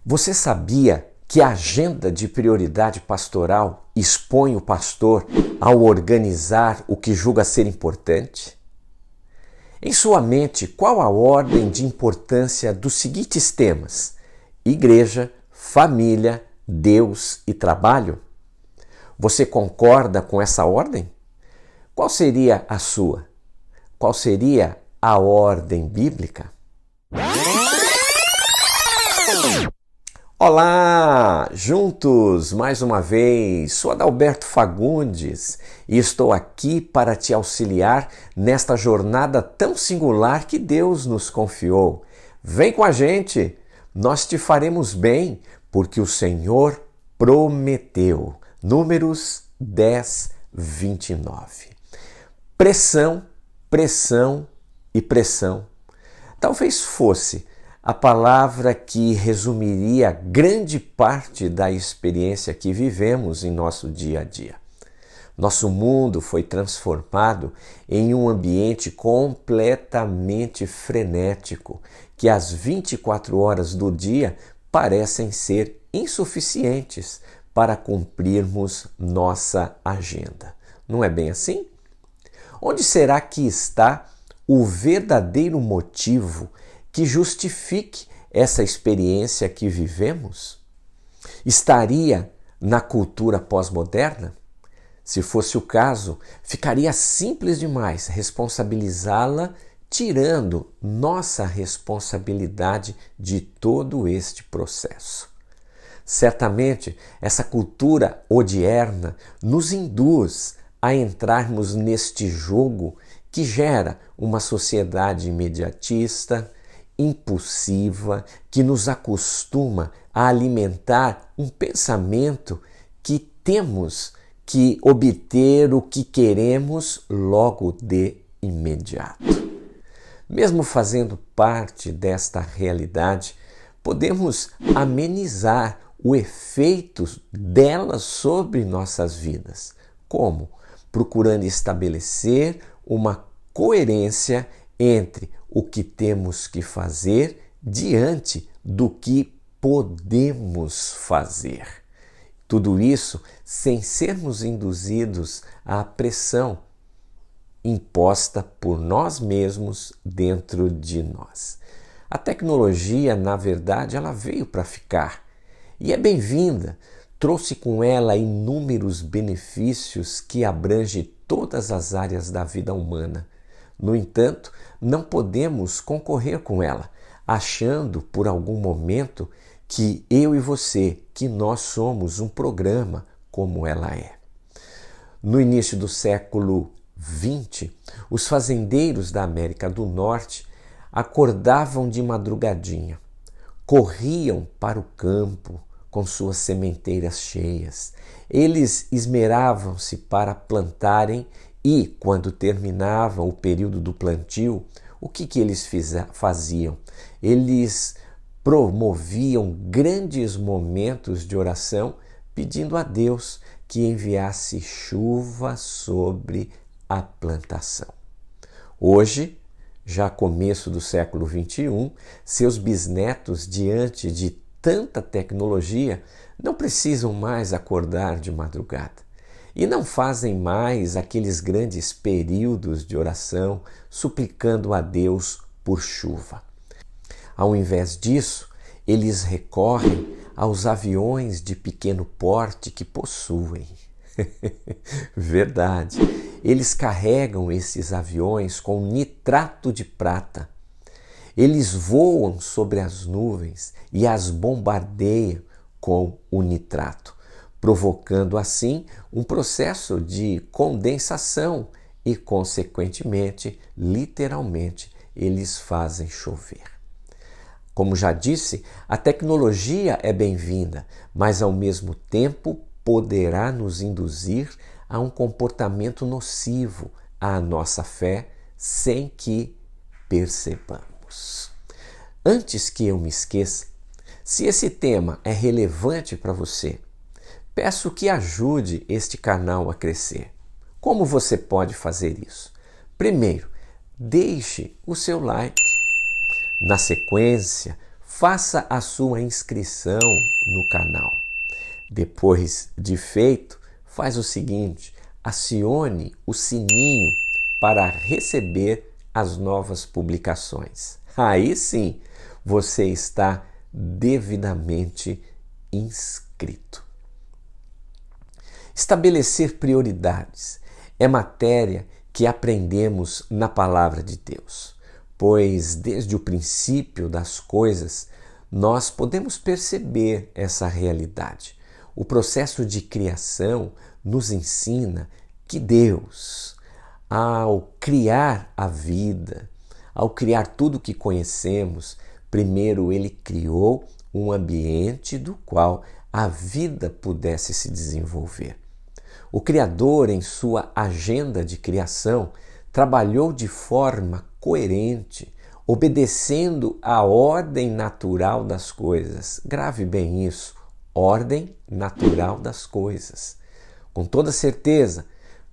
Você sabia que a agenda de prioridade pastoral expõe o pastor ao organizar o que julga ser importante? Em sua mente, qual a ordem de importância dos seguintes temas: igreja, família, Deus e trabalho? Você concorda com essa ordem? Qual seria a sua? Qual seria a ordem bíblica? Olá! Juntos, mais uma vez, sou Adalberto Fagundes e estou aqui para te auxiliar nesta jornada tão singular que Deus nos confiou. Vem com a gente, nós te faremos bem, porque o Senhor prometeu. Números 10, 29. Pressão, pressão e pressão. Talvez fosse a palavra que resumiria grande parte da experiência que vivemos em nosso dia a dia. Nosso mundo foi transformado em um ambiente completamente frenético, que às 24 horas do dia parecem ser insuficientes para cumprirmos nossa agenda. Não é bem assim? Onde será que está o verdadeiro motivo que justifique essa experiência que vivemos? Estaria na cultura pós-moderna? Se fosse o caso, ficaria simples demais responsabilizá-la, tirando nossa responsabilidade de todo este processo. Certamente, essa cultura odierna nos induz a entrarmos neste jogo que gera uma sociedade imediatista, impulsiva, que nos acostuma a alimentar um pensamento que temos que obter o que queremos logo de imediato. Mesmo fazendo parte desta realidade, podemos amenizar o efeito dela sobre nossas vidas. Como? Procurando estabelecer uma coerência entre o que temos que fazer diante do que podemos fazer. Tudo isso sem sermos induzidos à pressão imposta por nós mesmos dentro de nós. A tecnologia, na verdade, ela veio para ficar e é bem-vinda. Trouxe com ela inúmeros benefícios que abrangem todas as áreas da vida humana. No entanto, não podemos concorrer com ela, achando por algum momento que eu e você, que nós somos um programa como ela é. No início do século XX, os fazendeiros da América do Norte acordavam de madrugadinha, corriam para o campo com suas sementeiras cheias. Eles esmeravam-se para plantarem e, quando terminavam o período do plantio, o que eles faziam? Eles promoviam grandes momentos de oração, pedindo a Deus que enviasse chuva sobre a plantação. Hoje, já começo do século XXI, seus bisnetos, diante de tanta tecnologia, não precisam mais acordar de madrugada. E não fazem mais aqueles grandes períodos de oração suplicando a Deus por chuva. Ao invés disso, eles recorrem aos aviões de pequeno porte que possuem. Verdade, eles carregam esses aviões com nitrato de prata. Eles voam sobre as nuvens e as bombardeiam com o nitrato, provocando assim um processo de condensação e, consequentemente, literalmente, eles fazem chover. Como já disse, a tecnologia é bem-vinda, mas ao mesmo tempo poderá nos induzir a um comportamento nocivo à nossa fé sem que percebamos. Antes que eu me esqueça, se esse tema é relevante para você, peço que ajude este canal a crescer. Como você pode fazer isso? Primeiro, deixe o seu like. Na sequência, faça a sua inscrição no canal. Depois de feito, faz o seguinte: acione o sininho para receber as novas publicações. Aí sim, você está devidamente inscrito. Estabelecer prioridades é matéria que aprendemos na Palavra de Deus, pois desde o princípio das coisas nós podemos perceber essa realidade. O processo de criação nos ensina que Deus, ao criar a vida, ao criar tudo que conhecemos, primeiro Ele criou um ambiente do qual a vida pudesse se desenvolver. O Criador, em sua agenda de criação, trabalhou de forma coerente, obedecendo à ordem natural das coisas. Grave bem isso, ordem natural das coisas. Com toda certeza,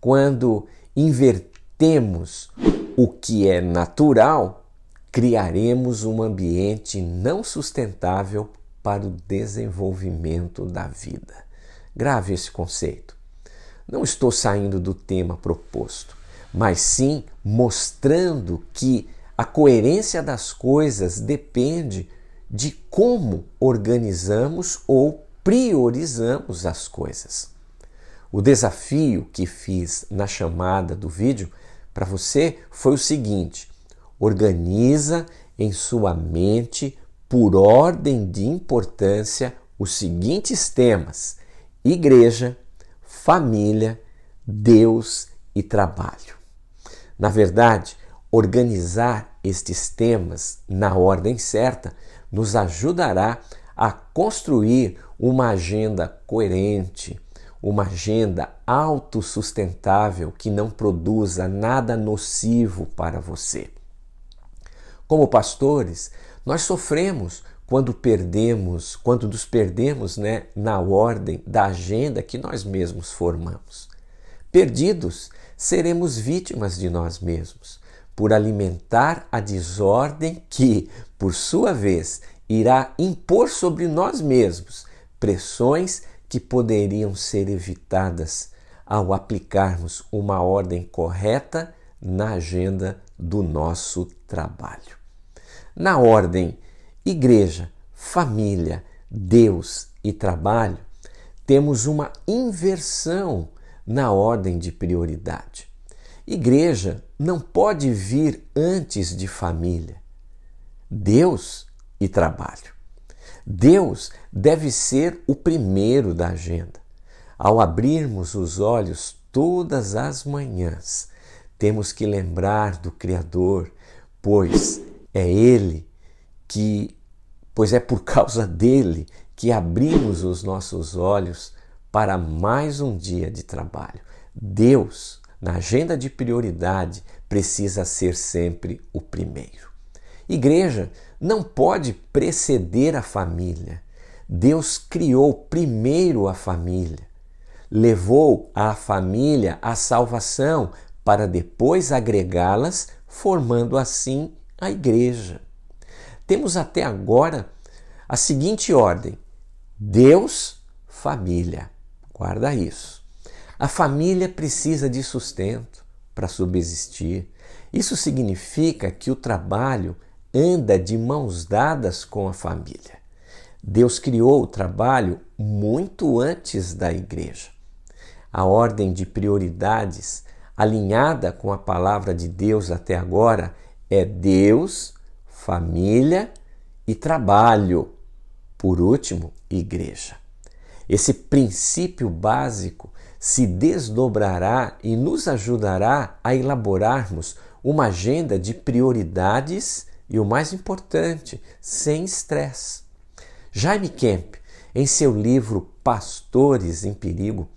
quando invertemos o que é natural, criaremos um ambiente não sustentável para o desenvolvimento da vida. Grave esse conceito. Não estou saindo do tema proposto, mas sim mostrando que a coerência das coisas depende de como organizamos ou priorizamos as coisas. O desafio que fiz na chamada do vídeo para você foi o seguinte: organiza em sua mente, por ordem de importância, os seguintes temas: igreja, família, Deus e trabalho. Na verdade, organizar estes temas na ordem certa nos ajudará a construir uma agenda coerente, uma agenda autossustentável que não produza nada nocivo para você. Como pastores, nós sofremos quando nos perdemos, na ordem da agenda que nós mesmos formamos. Perdidos, seremos vítimas de nós mesmos, por alimentar a desordem que, por sua vez, irá impor sobre nós mesmos pressões que poderiam ser evitadas ao aplicarmos uma ordem correta na agenda do nosso trabalho. Na ordem igreja, família, Deus e trabalho, temos uma inversão na ordem de prioridade. Igreja não pode vir antes de família, Deus e trabalho. Deus deve ser o primeiro da agenda. Ao abrirmos os olhos todas as manhãs, temos que lembrar do Criador, pois é por causa dele que abrimos os nossos olhos para mais um dia de trabalho. Deus, na agenda de prioridade, precisa ser sempre o primeiro. Igreja não pode preceder a família. Deus criou primeiro a família, levou a família à salvação para depois agregá-las, formando assim a igreja. Temos até agora a seguinte ordem: Deus, família. Guarda isso. A família precisa de sustento para subsistir. Isso significa que o trabalho anda de mãos dadas com a família. Deus criou o trabalho muito antes da igreja. A ordem de prioridades alinhada com a palavra de Deus até agora é Deus, família e trabalho. Por último, igreja. Esse princípio básico se desdobrará e nos ajudará a elaborarmos uma agenda de prioridades e, o mais importante, sem estresse. Jaime Kemp, em seu livro Pastores em Perigo,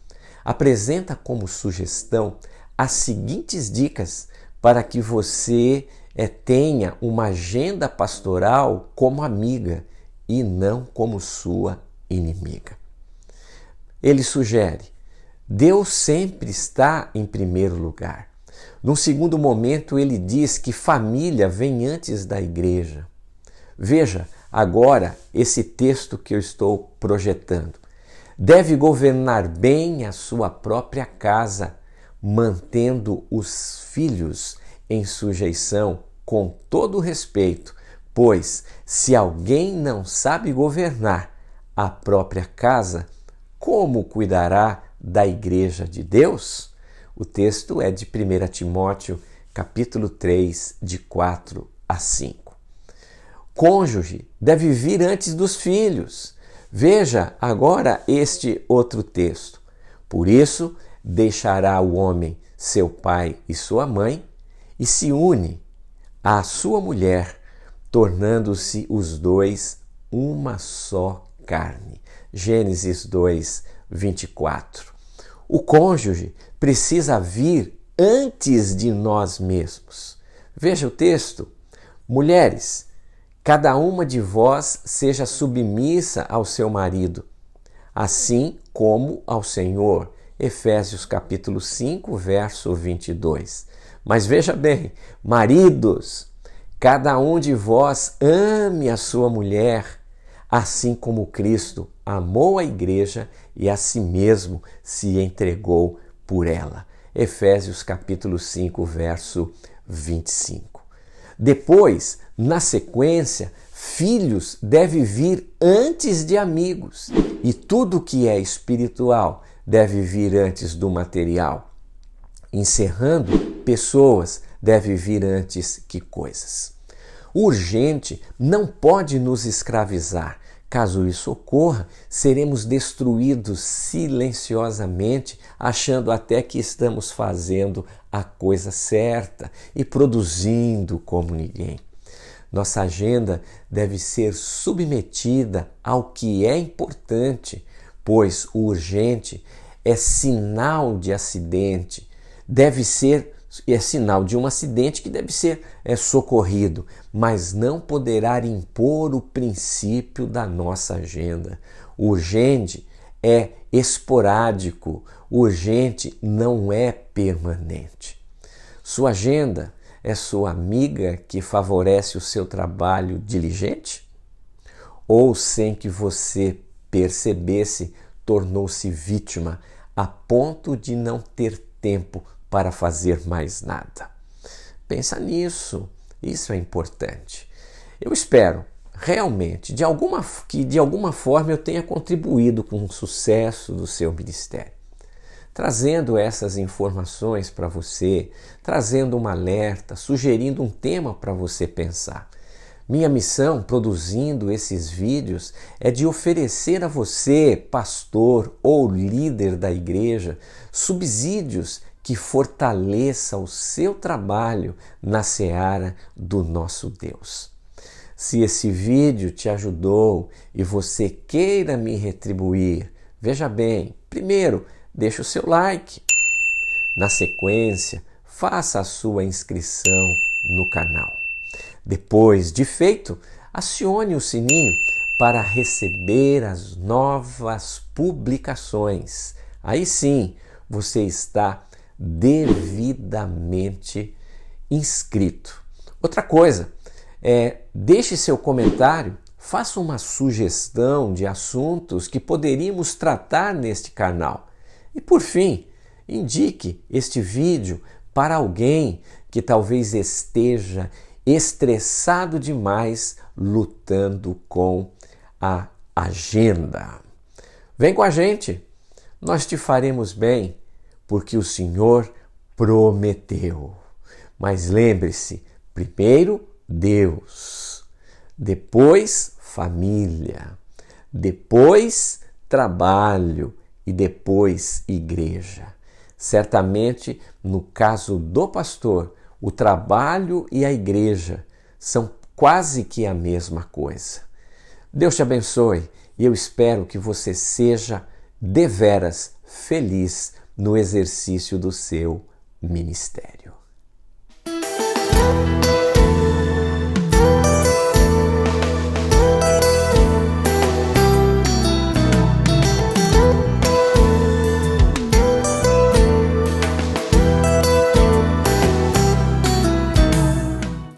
apresenta como sugestão as seguintes dicas para que você tenha uma agenda pastoral como amiga e não como sua inimiga. Ele sugere: Deus sempre está em primeiro lugar. Num segundo momento, ele diz que família vem antes da igreja. Veja, agora esse texto que eu estou projetando. Deve governar bem a sua própria casa, mantendo os filhos em sujeição com todo respeito, pois se alguém não sabe governar a própria casa, como cuidará da igreja de Deus? O texto é de 1 Timóteo, capítulo 3, de 4 a 5. Cônjuge deve vir antes dos filhos. Veja agora este outro texto. Por isso, deixará o homem seu pai e sua mãe e se une à sua mulher, tornando-se os dois uma só carne. Gênesis 2, 24. O cônjuge precisa vir antes de nós mesmos. Veja o texto. Mulheres, cada uma de vós seja submissa ao seu marido, assim como ao Senhor. Efésios capítulo 5, verso 22. Mas veja bem, maridos, cada um de vós ame a sua mulher, assim como Cristo amou a igreja e a si mesmo se entregou por ela. Efésios capítulo 5, verso 25. Depois, na sequência, filhos deve vir antes de amigos e tudo que é espiritual deve vir antes do material. Encerrando, pessoas deve vir antes que coisas. O urgente não pode nos escravizar. Caso isso ocorra, seremos destruídos silenciosamente, achando até que estamos fazendo a coisa certa e produzindo como ninguém. Nossa agenda deve ser submetida ao que é importante, pois o urgente é sinal de acidente, é sinal de um acidente que deve ser socorrido, mas não poderá impor o princípio da nossa agenda. O urgente é esporádico, o urgente não é permanente. Sua agenda é sua amiga que favorece o seu trabalho diligente? Ou, sem que você percebesse, tornou-se vítima a ponto de não ter tempo para fazer mais nada? Pensa nisso, isso é importante. Eu espero realmente que de alguma forma eu tenha contribuído com o sucesso do seu ministério, trazendo essas informações para você, trazendo um alerta, sugerindo um tema para você pensar. Minha missão, produzindo esses vídeos, é de oferecer a você, pastor ou líder da igreja, subsídios que fortaleça o seu trabalho na seara do nosso Deus. Se esse vídeo te ajudou e você queira me retribuir, veja bem, primeiro, deixe o seu like. Na sequência, faça a sua inscrição no canal. Depois de feito, acione o sininho para receber as novas publicações. Aí sim, você está devidamente inscrito. Outra coisa, deixe seu comentário, faça uma sugestão de assuntos que poderíamos tratar neste canal. E por fim, indique este vídeo para alguém que talvez esteja estressado demais lutando com a agenda. Vem com a gente, nós te faremos bem, porque o Senhor prometeu. Mas lembre-se, primeiro Deus, depois família, depois trabalho e depois igreja. Certamente, no caso do pastor, o trabalho e a igreja são quase que a mesma coisa. Deus te abençoe e eu espero que você seja deveras feliz no exercício do seu ministério.